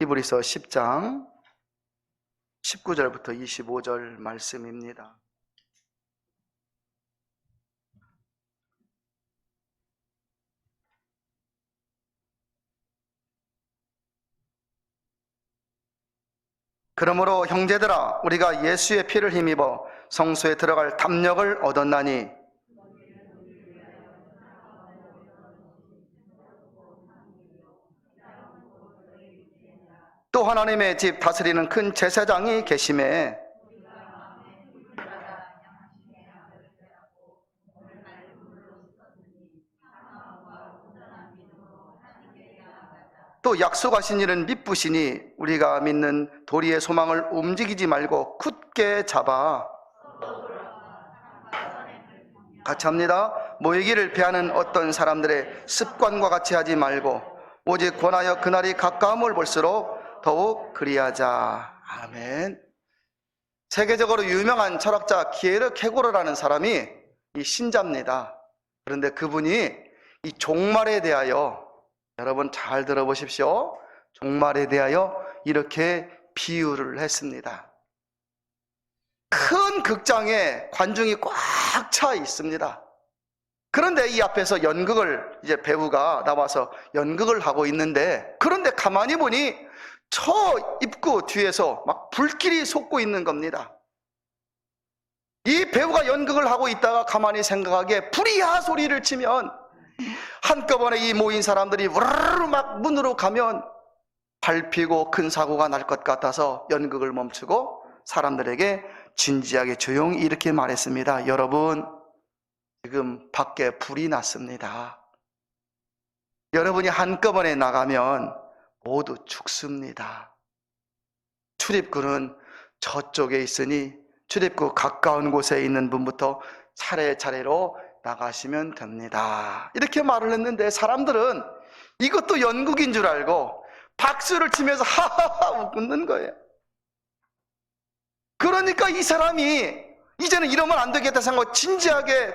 히브리서 10장 19절부터 25절 말씀입니다. 그러므로 형제들아, 우리가 예수의 피를 힘입어 성소에 들어갈 담력을 얻었나니 또 하나님의 집 다스리는 큰 제사장이 계심에 또 약속하신 일은 미쁘시니 우리가 믿는 도리의 소망을 움직이지 말고 굳게 잡아 같이 합니다. 모이기를 피하는 어떤 사람들의 습관과 같이 하지 말고 오직 권하여 그날이 가까움을 볼수록 더욱 그리하자. 아멘. 세계적으로 유명한 철학자 키에르케고르라는 사람이 이 신자입니다. 그런데 그분이 이 종말에 대하여, 여러분 잘 들어보십시오. 종말에 대하여 이렇게 비유를 했습니다. 큰 극장에 관중이 꽉 차 있습니다. 그런데 이 앞에서 연극을, 이제 배우가 나와서 연극을 하고 있는데, 그런데 가만히 보니 저 입구 뒤에서 막 불길이 솟고 있는 겁니다. 이 배우가 연극을 하고 있다가 가만히 생각하기에 불이야 소리를 치면 한꺼번에 이 모인 사람들이 우르르 막 문으로 가면 밟히고 큰 사고가 날 것 같아서 연극을 멈추고 사람들에게 진지하게 조용히 이렇게 말했습니다. 여러분, 지금 밖에 불이 났습니다. 여러분이 한꺼번에 나가면 모두 죽습니다. 출입구는 저쪽에 있으니 출입구 가까운 곳에 있는 분부터 차례차례로 나가시면 됩니다. 이렇게 말을 했는데 사람들은 이것도 연극인 줄 알고 박수를 치면서 하하하 웃는 거예요. 그러니까 이 사람이 이제는 이러면 안 되겠다 생각하고 진지하게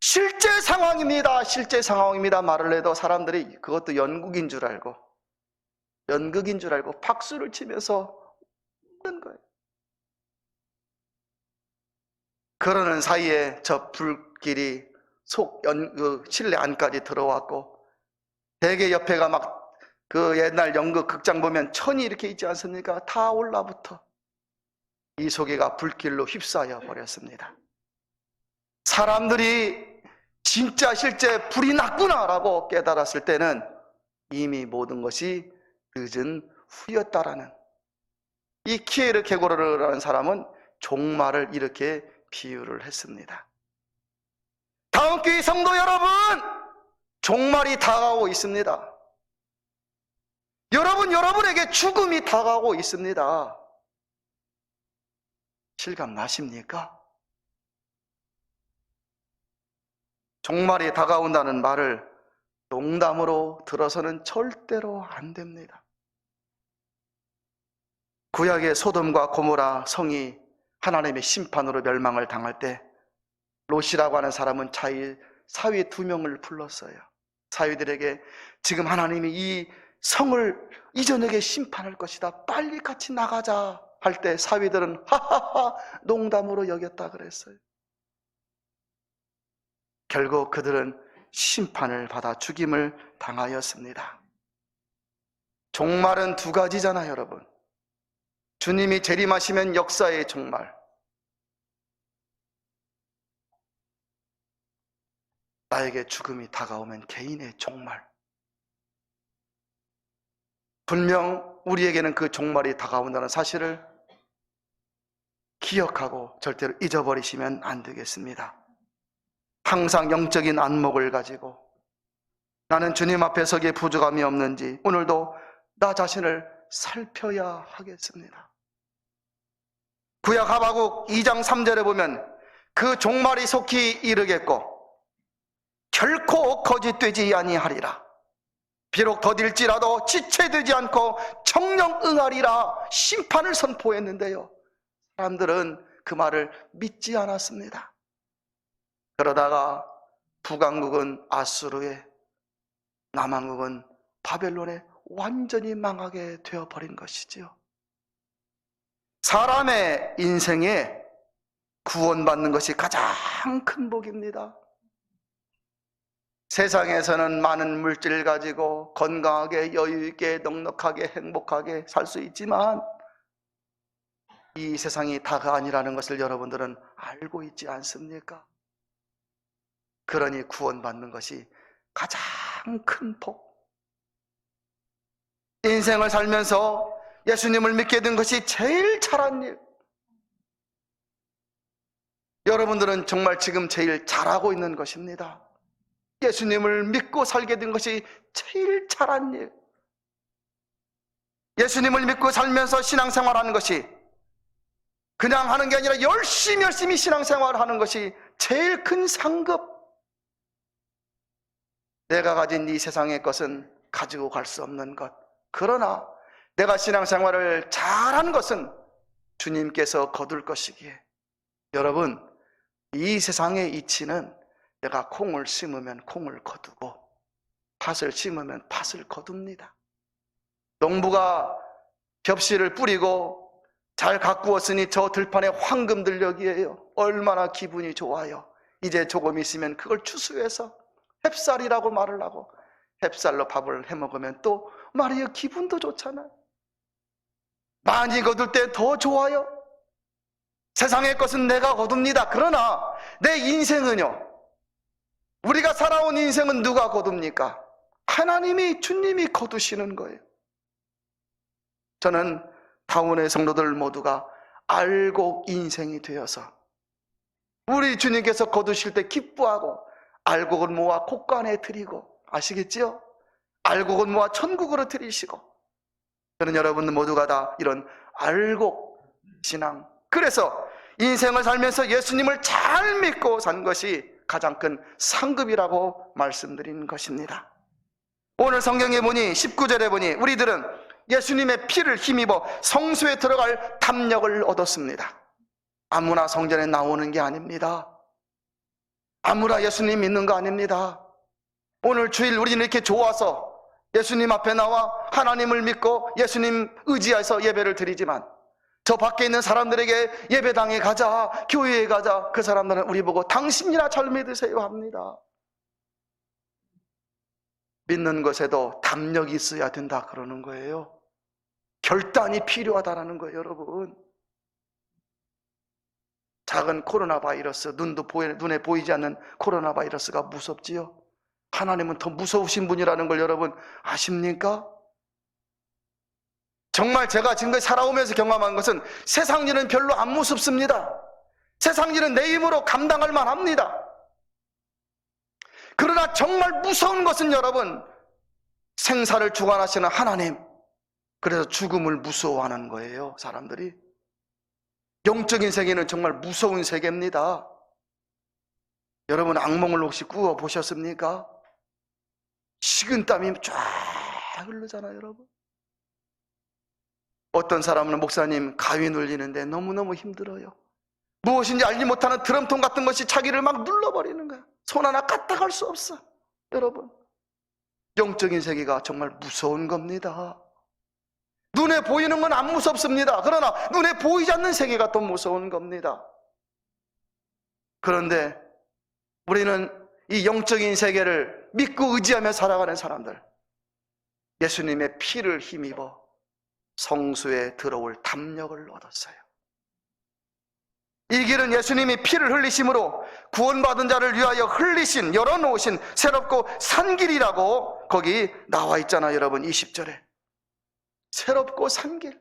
실제 상황입니다, 실제 상황입니다 말을 해도 사람들이 그것도 연극인 줄 알고 박수를 치면서 웃는 거예요. 그러는 사이에 저 불길이 실내 안까지 들어왔고, 대개 옆에가 막 그 옛날 연극 극장 보면 천이 이렇게 있지 않습니까? 다 올라붙어 이 소개가 불길로 휩싸여 버렸습니다. 사람들이 진짜 실제 불이 났구나라고 깨달았을 때는 이미 모든 것이 늦은 후였다라는, 이 키에르케고르라는 사람은 종말을 이렇게 비유를 했습니다. 다음 교회 성도 여러분, 종말이 다가오고 있습니다. 여러분에게 죽음이 다가오고 있습니다. 실감 나십니까? 종말이 다가온다는 말을 농담으로 들어서는 절대로 안 됩니다. 구약의 소돔과 고모라 성이 하나님의 심판으로 멸망을 당할 때 롯이라고 하는 사람은 사위 2명을 불렀어요. 사위들에게 지금 하나님이 이 성을 이 저녁에 심판할 것이다, 빨리 같이 나가자 할 때 사위들은 하하하 농담으로 여겼다 그랬어요. 결국 그들은 심판을 받아 죽임을 당하였습니다. 종말은 두 가지잖아요, 여러분. 주님이 재림하시면 역사의 종말, 나에게 죽음이 다가오면 개인의 종말. 분명 우리에게는 그 종말이 다가온다는 사실을 기억하고 절대로 잊어버리시면 안 되겠습니다. 항상 영적인 안목을 가지고 나는 주님 앞에 서기에 부족함이 없는지 오늘도 나 자신을 살펴야 하겠습니다. 구약 하박국 2장 3절에 보면 그 종말이 속히 이르겠고 결코 거짓되지 아니하리라. 비록 더딜지라도 지체되지 않고 정령 응하리라 심판을 선포했는데요, 사람들은 그 말을 믿지 않았습니다. 그러다가 북왕국은 아수르에, 남왕국은 바벨론에 완전히 망하게 되어버린 것이지요. 사람의 인생에 구원받는 것이 가장 큰 복입니다. 세상에서는 많은 물질을 가지고 건강하게 여유있게 넉넉하게 행복하게 살 수 있지만 이 세상이 다가 아니라는 것을 여러분들은 알고 있지 않습니까? 그러니 구원받는 것이 가장 큰 복. 인생을 살면서 예수님을 믿게 된 것이 제일 잘한 일. 여러분들은 정말 지금 제일 잘하고 있는 것입니다. 예수님을 믿고 살게 된 것이 제일 잘한 일. 예수님을 믿고 살면서 신앙생활하는 것이 그냥 하는 게 아니라 열심히 신앙생활하는 것이 제일 큰 상급. 내가 가진 이 세상의 것은 가지고 갈 수 없는 것. 그러나 내가 신앙생활을 잘한 것은 주님께서 거둘 것이기에, 여러분, 이 세상의 이치는 내가 콩을 심으면 콩을 거두고 팥을 심으면 팥을 거둡니다. 농부가 겹씨를 뿌리고 잘 가꾸었으니 저 들판에 황금들 여기에요. 얼마나 기분이 좋아요. 이제 조금 있으면 그걸 추수해서 햅쌀이라고 말을 하고 햅쌀로 밥을 해먹으면 또 말이에요, 기분도 좋잖아요. 많이 거둘 때 더 좋아요. 세상의 것은 내가 거둡니다. 그러나 내 인생은요, 우리가 살아온 인생은 누가 거둡니까? 하나님이, 주님이 거두시는 거예요. 저는 타운의 성도들 모두가 알곡 인생이 되어서 우리 주님께서 거두실 때 기뻐하고 알곡을 모아 곳간에 드리고, 아시겠지요? 알곡은 모아 천국으로 드리시고, 저는 여러분 모두가 다 이런 알곡 신앙, 그래서 인생을 살면서 예수님을 잘 믿고 산 것이 가장 큰 상급이라고 말씀드린 것입니다. 오늘 성경에 보니 19절에 보니 우리들은 예수님의 피를 힘입어 성소에 들어갈 담력을 얻었습니다. 아무나 성전에 나오는 게 아닙니다. 아무나 예수님 믿는 거 아닙니다. 오늘 주일 우리는 이렇게 좋아서 예수님 앞에 나와 하나님을 믿고 예수님 의지해서 예배를 드리지만, 저 밖에 있는 사람들에게 예배당에 가자, 교회에 가자, 그 사람들은 우리 보고 당신이나 잘 믿으세요 합니다. 믿는 것에도 담력이 있어야 된다 그러는 거예요. 결단이 필요하다는 거예요, 여러분. 작은 코로나 바이러스, 눈에 보이지 않는 코로나 바이러스가 무섭지요? 하나님은 더 무서우신 분이라는 걸 여러분 아십니까? 정말 제가 지금까지 살아오면서 경험한 것은 세상 일은 별로 안 무섭습니다. 세상 일은 내 힘으로 감당할 만합니다. 그러나 정말 무서운 것은 여러분, 생사를 주관하시는 하나님, 그래서 죽음을 무서워하는 거예요, 사람들이. 영적인 세계는 정말 무서운 세계입니다. 여러분 악몽을 혹시 꾸어 보셨습니까? 식은땀이 쫙 흐르잖아요, 여러분. 어떤 사람은 목사님 가위 눌리는데 너무너무 힘들어요. 무엇인지 알지 못하는 드럼통 같은 것이 자기를 막 눌러버리는 거야. 손 하나 까딱할 수 없어. 여러분, 영적인 세계가 정말 무서운 겁니다. 눈에 보이는 건 안 무섭습니다. 그러나 눈에 보이지 않는 세계가 더 무서운 겁니다. 그런데 우리는 이 영적인 세계를 믿고 의지하며 살아가는 사람들, 예수님의 피를 힘입어 성소에 들어올 담력을 얻었어요. 이 길은 예수님이 피를 흘리심으로 구원받은 자를 위하여 흘리신, 열어놓으신 새롭고 산 길이라고 거기 나와 있잖아요, 여러분. 20절에 새롭고 산 길.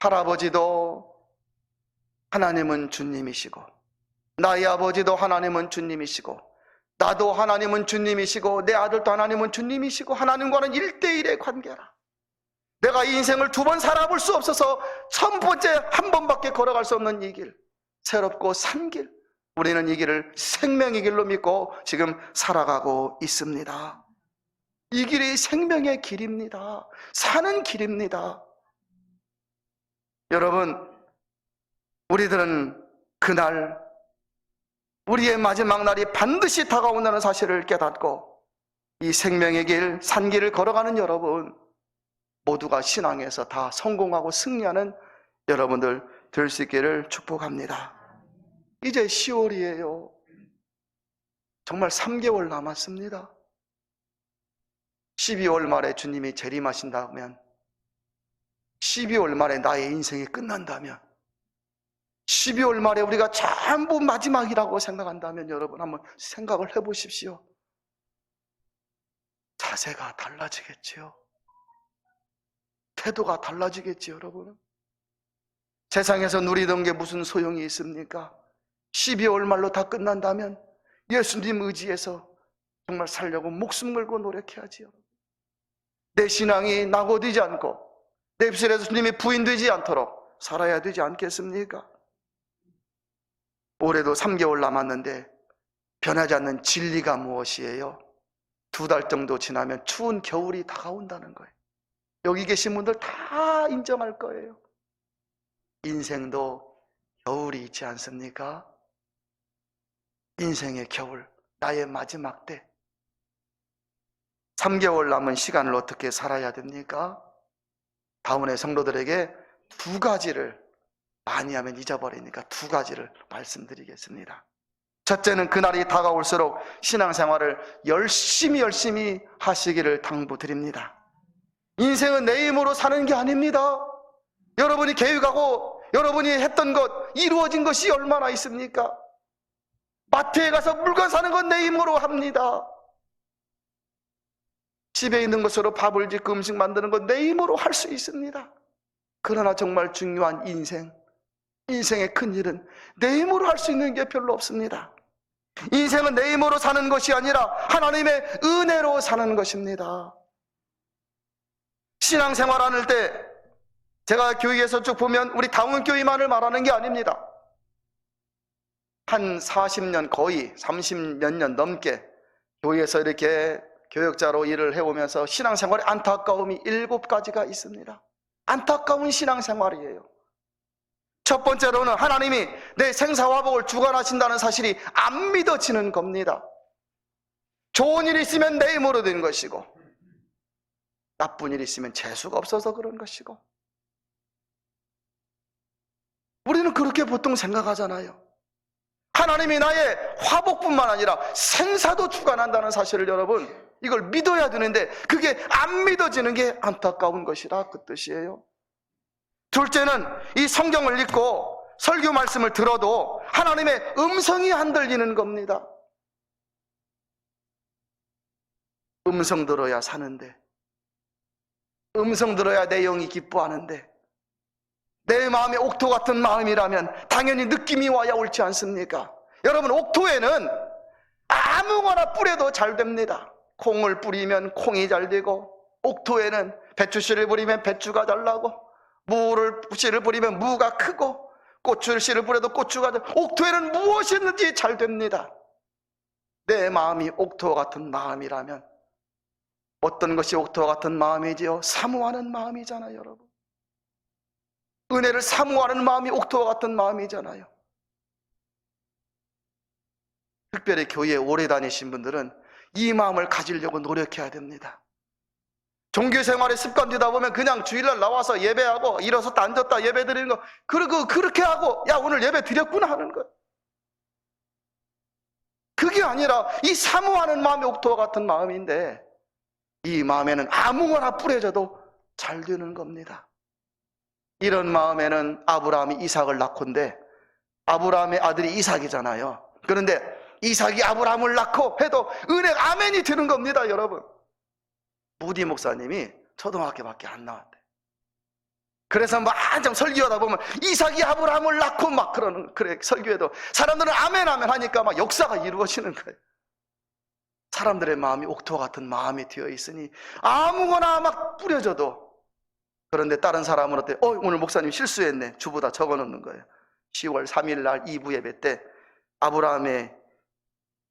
할아버지도 하나님은 주님이시고, 나의 아버지도 하나님은 주님이시고, 나도 하나님은 주님이시고, 내 아들도 하나님은 주님이시고, 하나님과는 1대1의 관계라. 내가 이 인생을 2번 살아볼 수 없어서 1000번째 한 번밖에 걸어갈 수 없는 이 길, 새롭고 산 길, 우리는 이 길을 생명의 길로 믿고 지금 살아가고 있습니다. 이 길이 생명의 길입니다. 사는 길입니다. 여러분, 우리들은 그날, 우리의 마지막 날이 반드시 다가온다는 사실을 깨닫고 이 생명의 길, 산길을 걸어가는 여러분, 모두가 신앙에서 다 성공하고 승리하는 여러분들 될 수 있기를 축복합니다. 이제 10월이에요. 정말 3개월 남았습니다. 12월 말에 주님이 재림하신다면, 12월 말에 나의 인생이 끝난다면, 12월 말에 우리가 전부 마지막이라고 생각한다면 여러분 한번 생각을 해보십시오. 자세가 달라지겠지요. 태도가 달라지겠지요, 여러분. 세상에서 누리던 게 무슨 소용이 있습니까? 12월 말로 다 끝난다면 예수님 의지해서 정말 살려고 목숨 걸고 노력해야지요. 내 신앙이 낙오되지 않고 내 입술에서 주님이 부인되지 않도록 살아야 되지 않겠습니까? 올해도 3개월 남았는데 변하지 않는 진리가 무엇이에요? 2달 정도 지나면 추운 겨울이 다가온다는 거예요. 여기 계신 분들 다 인정할 거예요. 인생도 겨울이 있지 않습니까? 인생의 겨울, 나의 마지막 때. 3개월 남은 시간을 어떻게 살아야 됩니까? 다음에 성도들에게 2가지를, 많이 하면 잊어버리니까 2가지를 말씀드리겠습니다. 첫째는 그날이 다가올수록 신앙생활을 열심히 하시기를 당부드립니다. 인생은 내 힘으로 사는 게 아닙니다. 여러분이 계획하고 여러분이 했던 것, 이루어진 것이 얼마나 있습니까? 마트에 가서 물건 사는 건 내 힘으로 합니다. 집에 있는 것으로 밥을 짓고 음식 만드는 건 내 힘으로 할 수 있습니다. 그러나 정말 중요한 인생의 큰 일은 내 힘으로 할 수 있는 게 별로 없습니다. 인생은 내 힘으로 사는 것이 아니라 하나님의 은혜로 사는 것입니다. 신앙생활 하는 때 제가 교회에서 쭉 보면 우리 당원교회만을 말하는 게 아닙니다. 한 40년, 거의 30몇 년 넘게 교회에서 이렇게 교역자로 일을 해오면서 신앙생활의 안타까움이 7가지가 있습니다. 안타까운 신앙생활이에요. 첫 번째로는 하나님이 내 생사화복을 주관하신다는 사실이 안 믿어지는 겁니다. 좋은 일이 있으면 내 힘으로 된 것이고 나쁜 일이 있으면 재수가 없어서 그런 것이고, 우리는 그렇게 보통 생각하잖아요. 하나님이 나의 화복뿐만 아니라 생사도 주관한다는 사실을 여러분, 이걸 믿어야 되는데 그게 안 믿어지는 게 안타까운 것이라 그 뜻이에요. 둘째는 이 성경을 읽고 설교 말씀을 들어도 하나님의 음성이 안 들리는 겁니다. 음성 들어야 사는데, 음성 들어야 내 영이 기뻐하는데, 내 마음에 옥토 같은 마음이라면 당연히 느낌이 와야 옳지 않습니까? 여러분, 옥토에는 아무거나 뿌려도 잘 됩니다. 콩을 뿌리면 콩이 잘 되고, 옥토에는 배추씨를 뿌리면 배추가 잘 나고, 씨를 뿌리면 무가 크고, 고추씨를 뿌려도 고추가 잘, 옥토에는 무엇이든지 잘 됩니다. 내 마음이 옥토 같은 마음이라면 어떤 것이 옥토 같은 마음이지요? 사모하는 마음이잖아요, 여러분. 은혜를 사모하는 마음이 옥토와 같은 마음이잖아요. 특별히 교회에 오래 다니신 분들은 이 마음을 가지려고 노력해야 됩니다. 종교생활에 습관되다 보면 그냥 주일날 나와서 예배하고 일어섰다 앉았다 예배 드리는 거, 그리고 그렇게 하고 야 오늘 예배 드렸구나 하는 거예요. 그게 아니라 이 사모하는 마음이 옥토와 같은 마음인데, 이 마음에는 아무거나 뿌려져도 잘 되는 겁니다. 이런 마음에는 아브라함이 이삭을 낳고인데, 아브라함의 아들이 이삭이잖아요. 그런데 이삭이 아브라함을 낳고 해도 은혜가 아멘이 되는 겁니다, 여러분. 무디 목사님이 초등학교밖에 안 나왔대. 그래서 막 한참 설교하다 보면 이삭이 아브라함을 낳고 막 그래 설교해도 사람들은 아멘 아멘 하니까 막 역사가 이루어지는 거예요. 사람들의 마음이 옥토와 같은 마음이 되어 있으니 아무거나 막 뿌려줘도, 그런데 다른 사람은 어때? 오늘 목사님 실수했네. 주보다 적어놓는 거예요. 10월 3일 날 2부 예배 때 아브라함의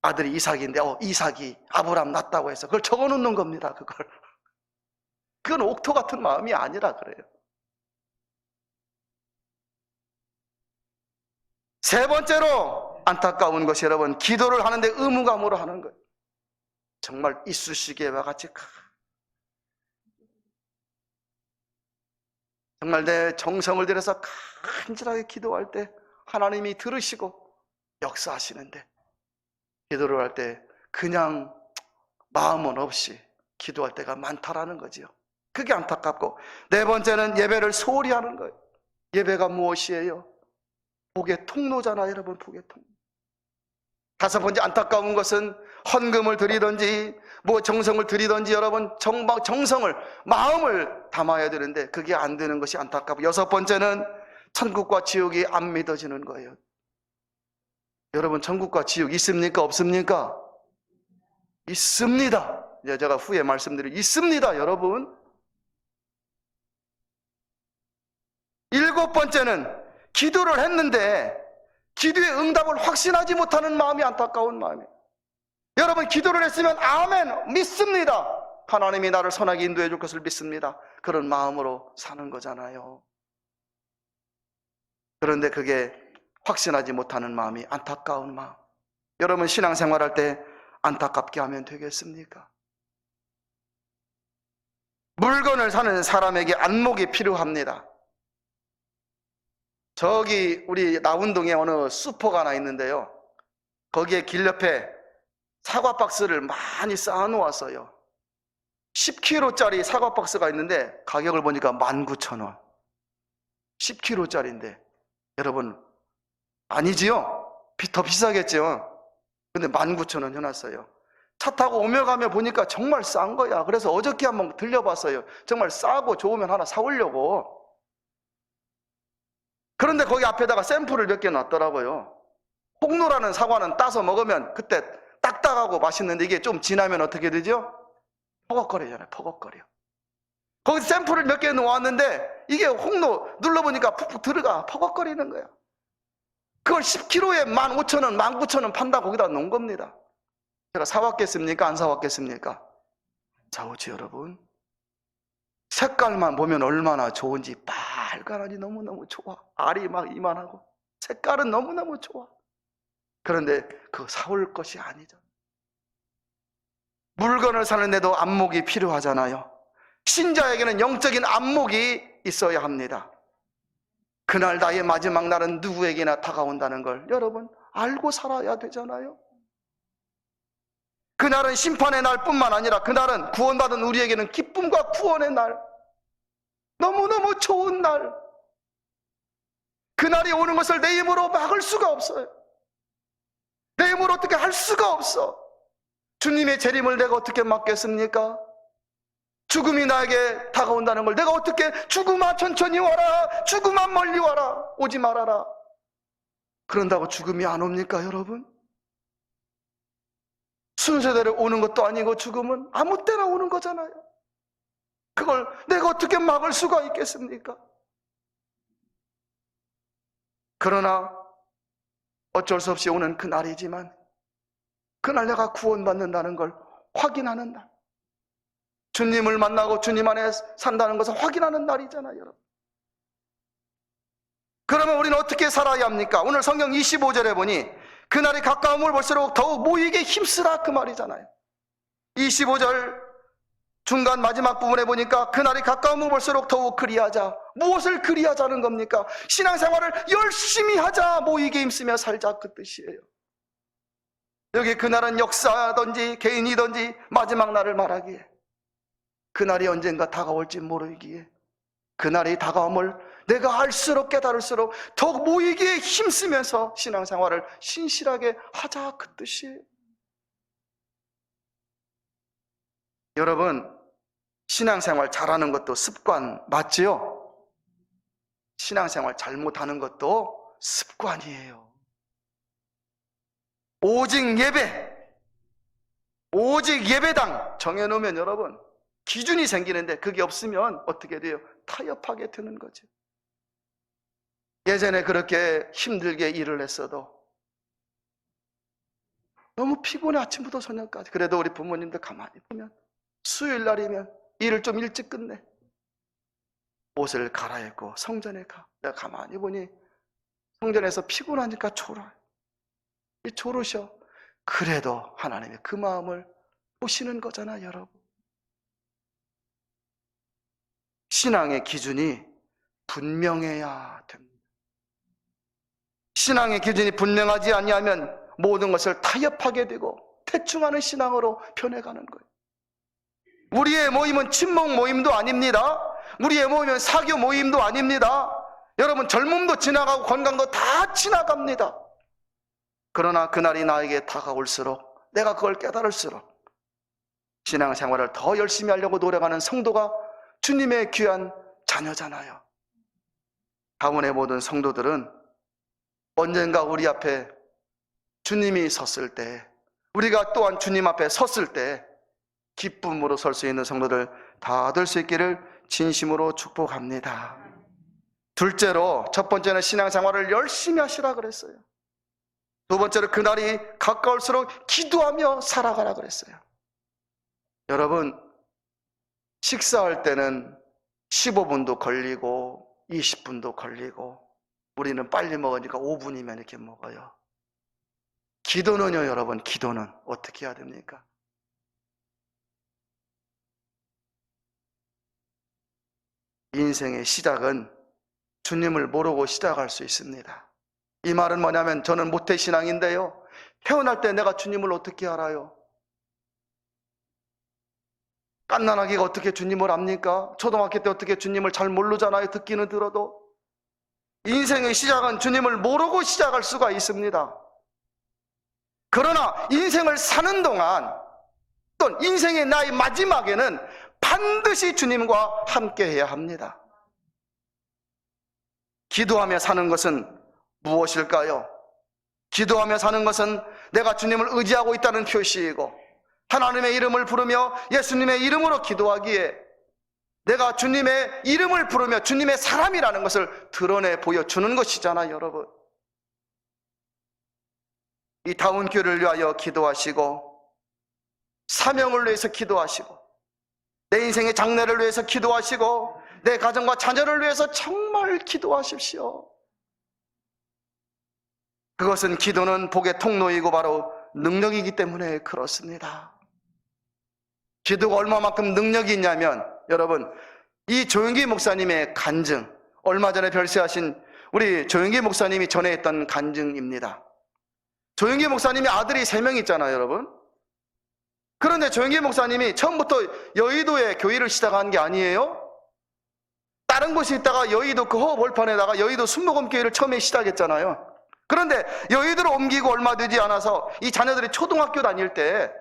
아들이 이삭인데 이삭이 아브라함 낳았다고 해서 그걸 적어놓는 겁니다. 그건 옥토 같은 마음이 아니라 그래요. 세 번째로 안타까운 것이 여러분, 기도를 하는데 의무감으로 하는 거예요. 정말 이쑤시개와 같이 정말 내 정성을 들여서 간절하게 기도할 때 하나님이 들으시고 역사하시는데, 기도를 할 때 그냥 마음은 없이 기도할 때가 많다라는 거지요. 그게 안타깝고, 네 번째는 예배를 소홀히 하는 거예요. 예배가 무엇이에요? 복의 통로잖아요, 여러분. 복의 통로. 다섯 번째 안타까운 것은 헌금을 드리든지 정성을 드리든지 여러분 정성을, 마음을 담아야 되는데 그게 안 되는 것이 안타깝고, 여섯 번째는 천국과 지옥이 안 믿어지는 거예요. 여러분, 천국과 지옥 있습니까? 없습니까? 있습니다. 제가 후에 말씀드릴 있습니다, 여러분. 일곱 번째는 기도를 했는데 기도의 응답을 확신하지 못하는 마음이 안타까운 마음이에요. 여러분, 기도를 했으면 아멘, 믿습니다. 하나님이 나를 선하게 인도해 줄 것을 믿습니다. 그런 마음으로 사는 거잖아요. 그런데 그게 확신하지 못하는 마음이 안타까운 마음. 여러분, 신앙생활할 때 안타깝게 하면 되겠습니까? 물건을 사는 사람에게 안목이 필요합니다. 저기 우리 나운동에 어느 슈퍼가 하나 있는데요, 거기에 길 옆에 사과 박스를 많이 쌓아놓았어요. 10kg짜리 사과 박스가 있는데 가격을 보니까 19,000원. 10kg짜리인데 여러분, 아니지요? 더 비싸겠죠? 근데 19,000원 해놨어요. 차 타고 오며 가며 보니까 정말 싼 거야. 그래서 어저께 한번 들려봤어요. 정말 싸고 좋으면 하나 사오려고. 그런데 거기 앞에다가 샘플을 몇 개 놨더라고요. 홍로라는 사과는 따서 먹으면 그때 딱딱하고 맛있는데 이게 좀 지나면 어떻게 되죠? 퍼걱거리잖아요. 퍼걱거려. 거기 샘플을 몇 개 놓았는데 이게 홍로 눌러보니까 푹푹 들어가. 퍼걱거리는 거야. 그걸 10kg에 15,000원, 19,000원 판다 거기다 놓은 겁니다. 제가 사왔겠습니까? 안 사왔겠습니까? 사오지, 여러분. 색깔만 보면 얼마나 좋은지, 빨간하니 너무너무 좋아. 알이 막 이만하고 색깔은 너무너무 좋아. 그런데 그거 사올 것이 아니죠. 물건을 사는데도 안목이 필요하잖아요. 신자에게는 영적인 안목이 있어야 합니다. 그날 나의 마지막 날은 누구에게나 다가온다는 걸 여러분 알고 살아야 되잖아요. 그날은 심판의 날뿐만 아니라 그날은 구원받은 우리에게는 기쁨과 구원의 날, 너무너무 좋은 날. 그날이 오는 것을 내 힘으로 막을 수가 없어요. 내 힘으로 어떻게 할 수가 없어. 주님의 재림을 내가 어떻게 막겠습니까? 죽음이 나에게 다가온다는 걸 내가 어떻게, 죽음아 천천히 와라, 죽음아 멀리 와라, 오지 말아라. 그런다고 죽음이 안 옵니까, 여러분? 순서대로 오는 것도 아니고 죽음은 아무 때나 오는 거잖아요. 그걸 내가 어떻게 막을 수가 있겠습니까? 그러나 어쩔 수 없이 오는 그 날이지만 그날 내가 구원받는다는 걸 확인하는 날, 주님을 만나고 주님 안에 산다는 것을 확인하는 날이잖아요, 여러분. 그러면 우리는 어떻게 살아야 합니까? 오늘 성경 25절에 보니 그날이 가까움을 볼수록 더욱 모이게 힘쓰라, 그 말이잖아요. 25절 중간 마지막 부분에 보니까 그날이 가까움을 볼수록 더욱 그리하자. 무엇을 그리하자는 겁니까? 신앙생활을 열심히 하자, 모이게 힘쓰며 살자, 그 뜻이에요. 여기 그날은 역사든지 개인이든지 마지막 날을 말하기에, 그날이 언젠가 다가올지 모르기에, 그날이 다가옴을 내가 알수록 깨달을수록 더욱 모이기에 힘쓰면서 신앙생활을 신실하게 하자, 그 뜻이에요. 여러분, 신앙생활 잘하는 것도 습관 맞지요? 신앙생활 잘못하는 것도 습관이에요. 오직 예배당 정해놓으면 여러분 기준이 생기는데 그게 없으면 어떻게 돼요? 타협하게 되는 거죠. 예전에 그렇게 힘들게 일을 했어도 너무 피곤해, 아침부터 저녁까지. 그래도 우리 부모님들 가만히 보면 수요일 날이면 일을 좀 일찍 끝내. 옷을 갈아입고 성전에 가. 내가 가만히 보니 성전에서 피곤하니까 졸아. 이 졸으셔. 그래도 하나님이 그 마음을 보시는 거잖아요, 여러분. 신앙의 기준이 분명해야 됩니다. 신앙의 기준이 분명하지 아니하면 모든 것을 타협하게 되고 대충하는 신앙으로 변해가는 거예요. 우리의 모임은 친목 모임도 아닙니다. 우리의 모임은 사교 모임도 아닙니다. 여러분, 젊음도 지나가고 건강도 다 지나갑니다. 그러나 그날이 나에게 다가올수록, 내가 그걸 깨달을수록 신앙생활을 더 열심히 하려고 노력하는 성도가 주님의 귀한 자녀잖아요. 가문의 모든 성도들은 언젠가 우리 앞에 주님이 섰을 때, 우리가 또한 주님 앞에 섰을 때 기쁨으로 설 수 있는 성도들 다 될 수 있기를 진심으로 축복합니다. 둘째로, 첫 번째는 신앙생활을 열심히 하시라 그랬어요. 두 번째로, 그날이 가까울수록 기도하며 살아가라 그랬어요. 여러분, 식사할 때는 15분도 걸리고 20분도 걸리고 우리는 빨리 먹으니까 5분이면 이렇게 먹어요. 기도는요, 여러분, 기도는 어떻게 해야 됩니까? 인생의 시작은 주님을 모르고 시작할 수 있습니다. 이 말은 뭐냐면, 저는 모태신앙인데요, 태어날 때 내가 주님을 어떻게 알아요? 갓난아기가 어떻게 주님을 압니까? 초등학교 때 어떻게 주님을 잘 모르잖아요. 듣기는 들어도. 인생의 시작은 주님을 모르고 시작할 수가 있습니다. 그러나 인생을 사는 동안, 또 인생의 나의 마지막에는 반드시 주님과 함께 해야 합니다. 기도하며 사는 것은 무엇일까요? 기도하며 사는 것은 내가 주님을 의지하고 있다는 표시이고, 하나님의 이름을 부르며 예수님의 이름으로 기도하기에 내가 주님의 이름을 부르며 주님의 사람이라는 것을 드러내 보여주는 것이잖아요, 여러분. 이 다운교를 위하여 기도하시고, 사명을 위해서 기도하시고, 내 인생의 장래를 위해서 기도하시고, 내 가정과 자녀를 위해서 정말 기도하십시오. 그것은, 기도는 복의 통로이고 바로 능력이기 때문에 그렇습니다. 기도가 얼마만큼 능력이 있냐면, 여러분, 이 조영기 목사님의 간증, 얼마 전에 별세하신 우리 조영기 목사님이 전에 했던 간증입니다. 조영기 목사님이 아들이 3명 있잖아요, 여러분. 그런데 조영기 목사님이 처음부터 여의도에 교회를 시작한 게 아니에요. 다른 곳에 있다가 여의도 그 허벌판에다가 여의도 순복음교회를 처음에 시작했잖아요. 그런데 여의도로 옮기고 얼마 되지 않아서 이 자녀들이 초등학교 다닐 때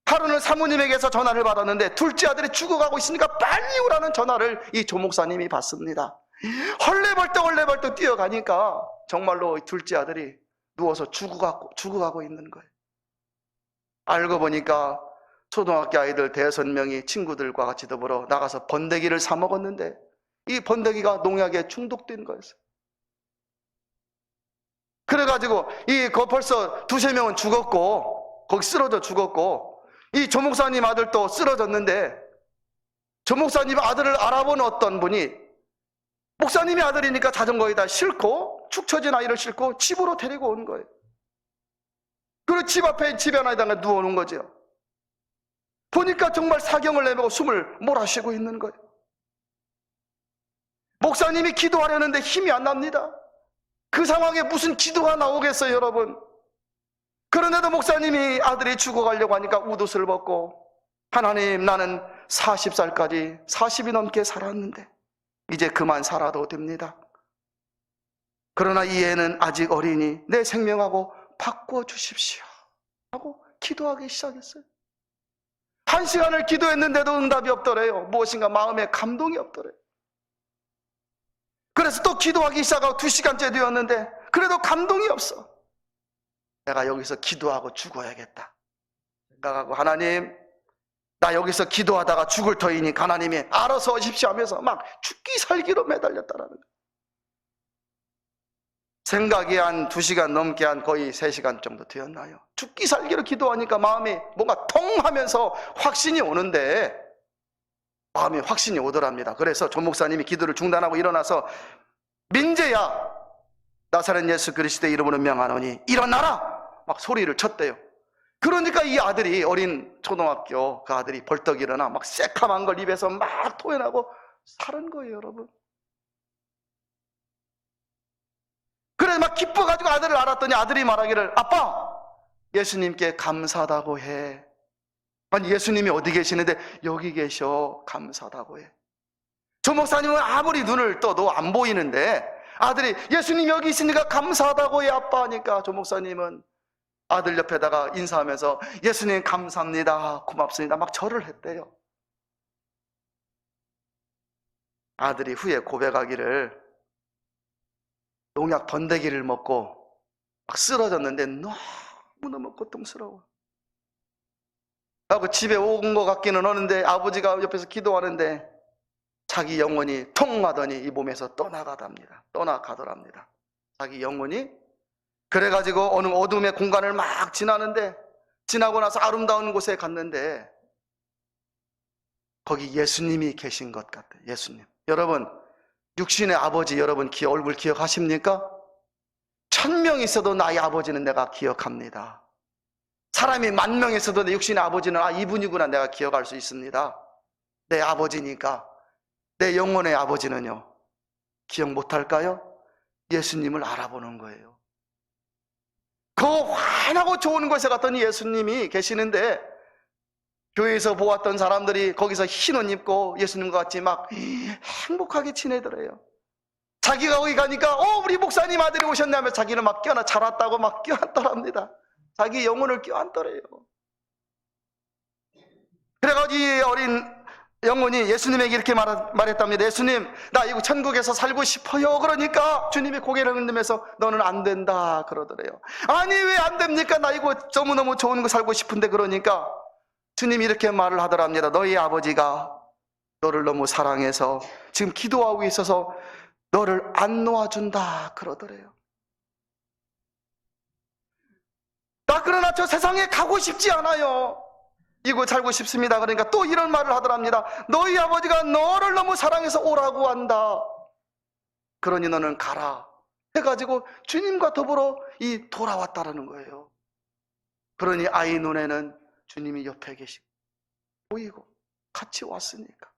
하루는 사모님에게서 전화를 받았는데 둘째 아들이 죽어가고 있으니까 빨리 오라는 전화를 이 조 목사님이 받습니다. 헐레벌떡 뛰어가니까 정말로 둘째 아들이 누워서 죽어가고 있는 거예요. 알고 보니까 초등학교 아이들 5명이 친구들과 같이 더불어 나가서 번데기를 사 먹었는데 이 번데기가 농약에 중독된 거였어요. 그래가지고 벌써 2-3명은 죽었고, 거기 쓰러져 죽었고, 이 조 목사님 아들도 쓰러졌는데, 조 목사님 아들을 알아본 어떤 분이 목사님이 아들이니까 자전거에다 싣고, 축 처진 아이를 싣고 집으로 데리고 온 거예요. 그리고 집 앞에 집에 하나에다가 누워놓은 거죠. 보니까 정말 사경을 내밀고 숨을 몰아쉬고 있는 거예요. 목사님이 기도하려는데 힘이 안 납니다. 그 상황에 무슨 기도가 나오겠어요, 여러분. 그런데도 목사님이 아들이 죽어가려고 하니까 웃옷을 벗고, 하나님, 나는 40살까지 40이 넘게 살았는데 이제 그만 살아도 됩니다. 그러나 이 애는 아직 어리니 내 생명하고 바꿔주십시오 하고 기도하기 시작했어요. 1시간을 기도했는데도 응답이 없더래요. 무엇인가 마음에 감동이 없더래요. 그래서 또 기도하기 시작하고 2시간째 되었는데 그래도 감동이 없어. 내가 여기서 기도하고 죽어야겠다 생각하고, 하나님, 나 여기서 기도하다가 죽을 터이니 하나님이 알아서 하십시오 하면서 막 죽기 살기로 매달렸다라는 거예요. 생각이 한 2시간 넘게, 한 거의 3시간 정도 되었나요? 죽기 살기로 기도하니까 마음이 뭔가 통하면서 확신이 오는데, 마음이 확신이 오더랍니다. 그래서 조 목사님이 기도를 중단하고 일어나서, 민재야, 나사렛 예수 그리스도의 이름으로 명하노니 일어나라! 막 소리를 쳤대요. 그러니까 이 아들이, 어린 초등학교 그 아들이 벌떡 일어나 막 새카만 걸 입에서 막 토해나고 살은 거예요, 여러분. 그래 막 기뻐가지고 아들을 알았더니 아들이 말하기를, 아빠, 예수님께 감사하다고 해. 아니, 예수님이 어디 계시는데 여기 계셔, 감사하다고 해. 조 목사님은 아무리 눈을 떠도 안 보이는데 아들이 예수님 여기 있으니까 감사하다고 해, 아빠 하니까 조 목사님은 아들 옆에다가 인사하면서 예수님 감사합니다, 고맙습니다 막 절을 했대요. 아들이 후에 고백하기를, 농약 번데기를 먹고 막 쓰러졌는데 너무너무 고통스러워. 하고 집에 온 것 같기는 하는데 아버지가 옆에서 기도하는데 자기 영혼이 통 하더니 이 몸에서 떠나가더랍니다. 자기 영혼이. 그래가지고 어느 어둠의 공간을 막 지나고 나서 아름다운 곳에 갔는데 거기 예수님이 계신 것 같아요. 예수님. 여러분, 육신의 아버지 여러분 얼굴 기억하십니까? 1000명 있어도 나의 아버지는 내가 기억합니다. 사람이 10,000명 있어도 내 육신의 아버지는 이분이구나 내가 기억할 수 있습니다. 내 아버지니까. 내 영혼의 아버지는요, 기억 못할까요? 예수님을 알아보는 거예요. 그 환하고 좋은 곳에 갔더니 예수님이 계시는데 교회에서 보았던 사람들이 거기서 흰 옷 입고 예수님과 같이 막 행복하게 지내더래요. 자기가 거기 가니까 우리 목사님 아들이 오셨냐며 자기는 막 잘 왔다고 막 껴안더랍니다. 자기 영혼을 껴안더래요. 그래가지고 이 어린 영혼이 예수님에게 이렇게 말했답니다. 예수님, 나 이거 천국에서 살고 싶어요. 그러니까 주님이 고개를 흔들면서 너는 안 된다 그러더래요. 아니 왜 안 됩니까? 나 이거 너무너무 좋은 거 살고 싶은데. 그러니까 주님이 이렇게 말을 하더랍니다. 너희 아버지가 너를 너무 사랑해서 지금 기도하고 있어서 너를 안 놓아준다 그러더래요. 나 그러나 저 세상에 가고 싶지 않아요. 이곳 살고 싶습니다. 그러니까 또 이런 말을 하더랍니다. 너희 아버지가 너를 너무 사랑해서 오라고 한다. 그러니 너는 가라 해가지고 주님과 더불어 돌아왔다라는 거예요. 그러니 아이 눈에는 주님이 옆에 계시고 보이고 같이 왔으니까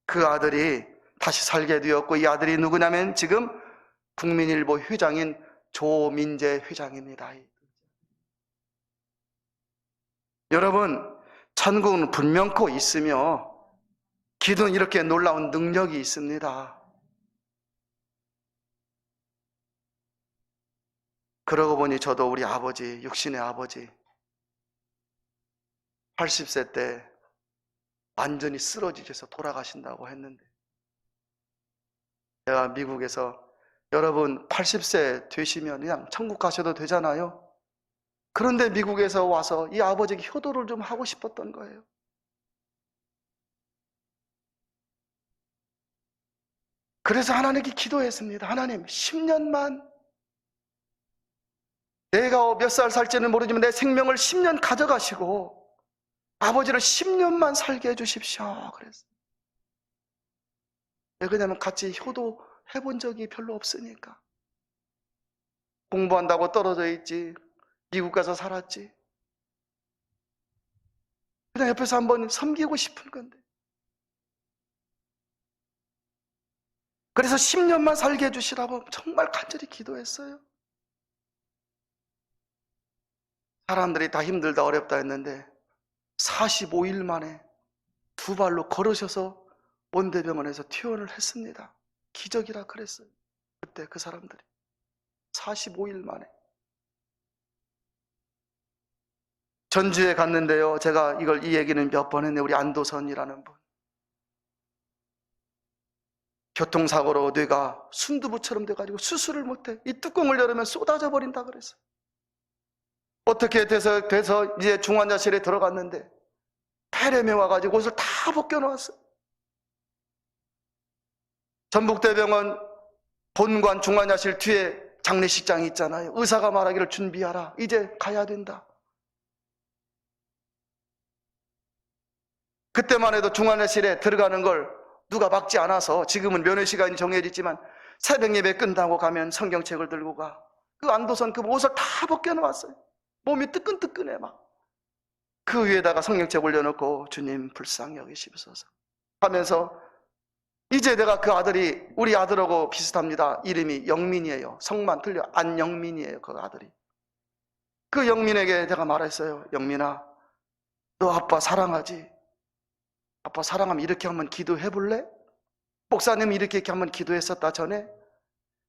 그 아들이 다시 살게 되었고, 이 아들이 누구냐면 지금 국민일보 회장인 조민재 회장입니다. 여러분, 천국은 분명코 있으며 기도는 이렇게 놀라운 능력이 있습니다. 그러고 보니 저도 우리 아버지, 육신의 아버지 80세 때 완전히 쓰러지셔서 돌아가신다고 했는데, 제가 미국에서 여러분 80세 되시면 그냥 천국 가셔도 되잖아요. 그런데 미국에서 와서 이 아버지에게 효도를 좀 하고 싶었던 거예요. 그래서 하나님께 기도했습니다. 하나님, 10년만, 내가 몇 살 살지는 모르지만 내 생명을 10년 가져가시고 아버지를 10년만 살게 해주십시오. 그랬어요. 왜 그러냐면 같이 효도 해본 적이 별로 없으니까. 공부한다고 떨어져 있지, 미국 가서 살았지, 그냥 옆에서 한번 섬기고 싶은 건데. 그래서 10년만 살게 해주시라고 정말 간절히 기도했어요. 사람들이 다 힘들다 어렵다 했는데 45일 만에 2발로 걸으셔서 원대병원에서 퇴원을 했습니다. 기적이라 그랬어요. 그때 그 사람들이 45일 만에. 전주에 갔는데요, 제가 이 얘기는 몇 번 했는데, 우리 안도선이라는 분, 교통사고로 뇌가 순두부처럼 돼가지고 수술을 못해. 이 뚜껑을 열으면 쏟아져 버린다 그랬어요. 어떻게 돼서 이제 중환자실에 들어갔는데 폐렴이 와가지고 옷을 다 벗겨놓았어요. 전북대병원 본관 중환자실 뒤에 장례식장이 있잖아요. 의사가 말하기를 준비하라, 이제 가야 된다. 그때만 해도 중환자실에 들어가는 걸 누가 막지 않아서, 지금은 면회시간이 정해져 있지만 새벽 예배 끝나고 가면 성경책을 들고 가. 그 안도선 그 옷을 다 벗겨놓았어요. 몸이 뜨끈뜨끈해 막. 그 위에다가 성령책 올려놓고 주님 불쌍히 여기시옵소서 하면서, 이제 내가 그 아들이 우리 아들하고 비슷합니다. 이름이 영민이에요. 성만 틀려 안영민이에요. 그 아들이. 그 영민에게 제가 말했어요. 영민아, 너 아빠 사랑하지? 아빠 사랑하면 이렇게 한번 기도해 볼래? 목사님 이렇게 한번 기도했었다 전에.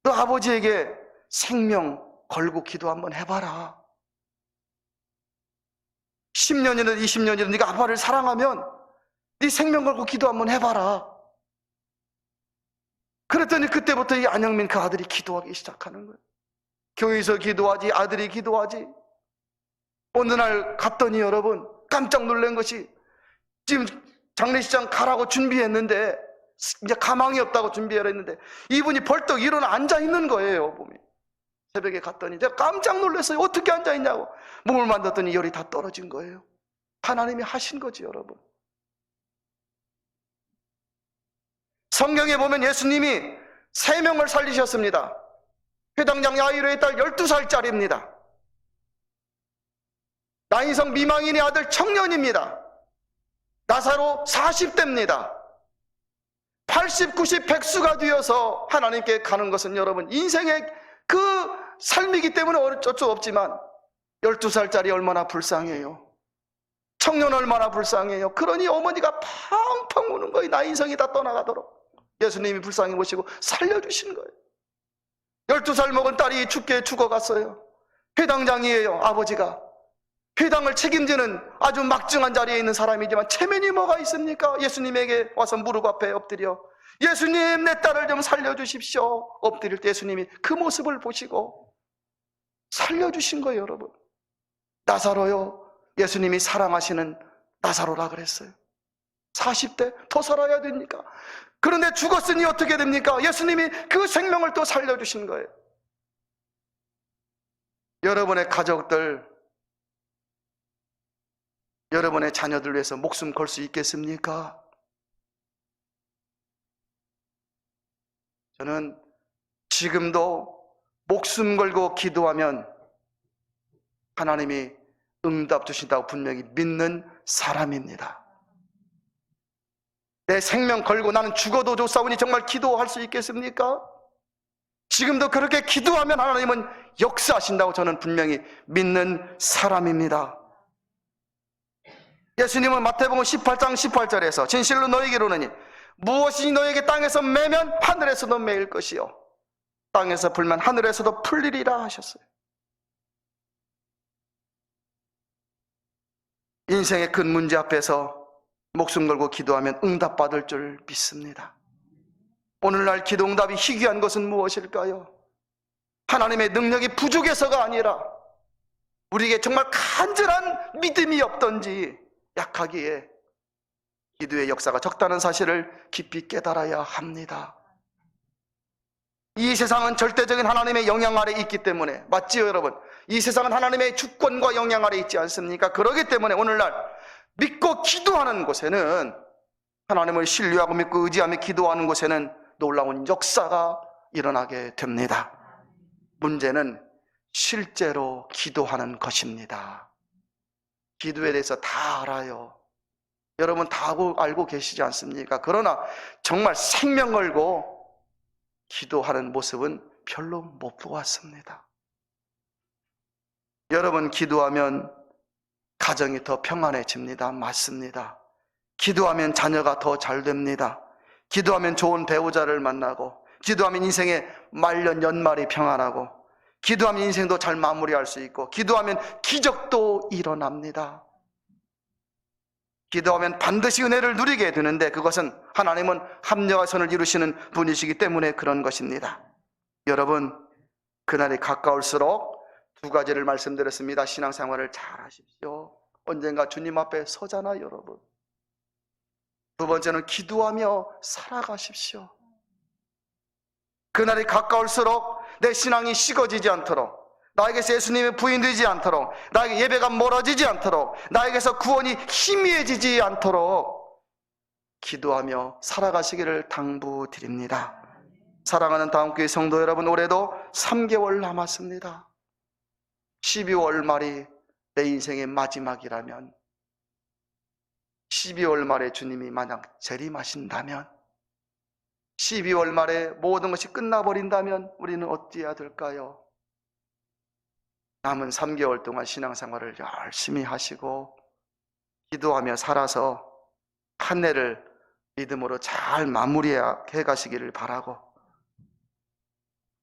너 아버지에게 생명 걸고 기도 한번 해봐라. 10년이든 20년이든 네가 아빠를 사랑하면 네 생명 걸고 기도 한번 해봐라. 그랬더니 그때부터 이 안영민 그 아들이 기도하기 시작하는 거예요. 교회에서 기도하지, 아들이 기도하지. 어느 날 갔더니 여러분 깜짝 놀란 것이, 지금 장례식장 가라고 준비했는데, 이제 가망이 없다고 준비를 했는데 이분이 벌떡 일어나 앉아 있는 거예요. 몸이. 새벽에 갔더니 제가 깜짝 놀랐어요. 어떻게 앉아 있냐고. 몸을 만졌더니 열이 다 떨어진 거예요. 하나님이 하신 거지 여러분. 성경에 보면 예수님이 3명을 살리셨습니다. 회당장 야이로의 딸 12살짜리입니다. 나인성 미망인의 아들 청년입니다. 나사로 40대입니다. 80, 90, 100수가 되어서 하나님께 가는 것은 여러분 인생의 그 삶이기 때문에 어쩔 수 없지만 12살짜리 얼마나 불쌍해요. 청년 얼마나 불쌍해요. 그러니 어머니가 팡팡 우는 거예요. 나인성이 다 떠나가도록. 예수님이 불쌍히 보시고 살려주신 거예요. 12살 먹은 딸이 춥게 죽어갔어요. 회당장이에요. 아버지가 회당을 책임지는 아주 막중한 자리에 있는 사람이지만 체면이 뭐가 있습니까? 예수님에게 와서 무릎 앞에 엎드려 예수님 내 딸을 좀 살려주십시오. 엎드릴 때 예수님이 그 모습을 보시고 살려주신 거예요. 여러분, 나사로요, 예수님이 사랑하시는 나사로라 그랬어요. 40대 더 살아야 됩니까? 그런데 죽었으니 어떻게 됩니까? 예수님이 그 생명을 또 살려주신 거예요. 여러분의 가족들, 여러분의 자녀들 위해서 목숨 걸 수 있겠습니까? 저는 지금도 목숨 걸고 기도하면 하나님이 응답 주신다고 분명히 믿는 사람입니다. 내 생명 걸고 나는 죽어도 좋사오니 정말 기도할 수 있겠습니까? 지금도 그렇게 기도하면 하나님은 역사하신다고 저는 분명히 믿는 사람입니다. 예수님은 마태복음 18장 18절에서 진실로 너에게 이르노니 무엇이 너에게 땅에서 매면 하늘에서도 매일 것이요 땅에서 불면 하늘에서도 풀리리라 하셨어요. 인생의 큰 문제 앞에서 목숨 걸고 기도하면 응답받을 줄 믿습니다. 오늘날 기도 응답이 희귀한 것은 무엇일까요? 하나님의 능력이 부족해서가 아니라 우리에게 정말 간절한 믿음이 없던지 약하기에 기도의 역사가 적다는 사실을 깊이 깨달아야 합니다. 이 세상은 절대적인 하나님의 영향 아래 있기 때문에, 맞지요 여러분? 이 세상은 하나님의 주권과 영향 아래 있지 않습니까? 그렇기 때문에 오늘날 믿고 기도하는 곳에는, 하나님을 신뢰하고 믿고 의지하며 기도하는 곳에는 놀라운 역사가 일어나게 됩니다. 문제는 실제로 기도하는 것입니다. 기도에 대해서 다 알아요. 여러분 다 알고 계시지 않습니까? 그러나 정말 생명 걸고 기도하는 모습은 별로 못 보았습니다. 여러분 기도하면 가정이 더 평안해집니다. 맞습니다. 기도하면 자녀가 더 잘 됩니다. 기도하면 좋은 배우자를 만나고, 기도하면 인생의 말년 연말이 평안하고, 기도하면 인생도 잘 마무리할 수 있고, 기도하면 기적도 일어납니다. 기도하면 반드시 은혜를 누리게 되는데, 그것은 하나님은 합력의 선을 이루시는 분이시기 때문에 그런 것입니다. 여러분, 그날이 가까울수록 두 가지를 말씀드렸습니다. 신앙생활을 잘 하십시오. 언젠가 주님 앞에 서잖아 여러분. 두 번째는 기도하며 살아가십시오. 그날이 가까울수록 내 신앙이 식어지지 않도록, 나에게서 예수님이 부인되지 않도록, 나에게 예배가 멀어지지 않도록, 나에게서 구원이 희미해지지 않도록 기도하며 살아가시기를 당부드립니다. 사랑하는 다음교회 성도 여러분, 올해도 3개월 남았습니다. 12월 말이 내 인생의 마지막이라면, 12월 말에 주님이 만약 재림하신다면, 12월 말에 모든 것이 끝나버린다면 우리는 어찌해야 될까요? 남은 3개월 동안 신앙생활을 열심히 하시고 기도하며 살아서 한 해를 믿음으로 잘 마무리해 가시기를 바라고,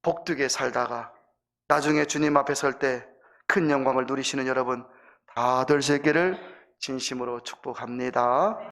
복되게 살다가 나중에 주님 앞에 설 때 큰 영광을 누리시는 여러분 다 될 수 있기를 진심으로 축복합니다.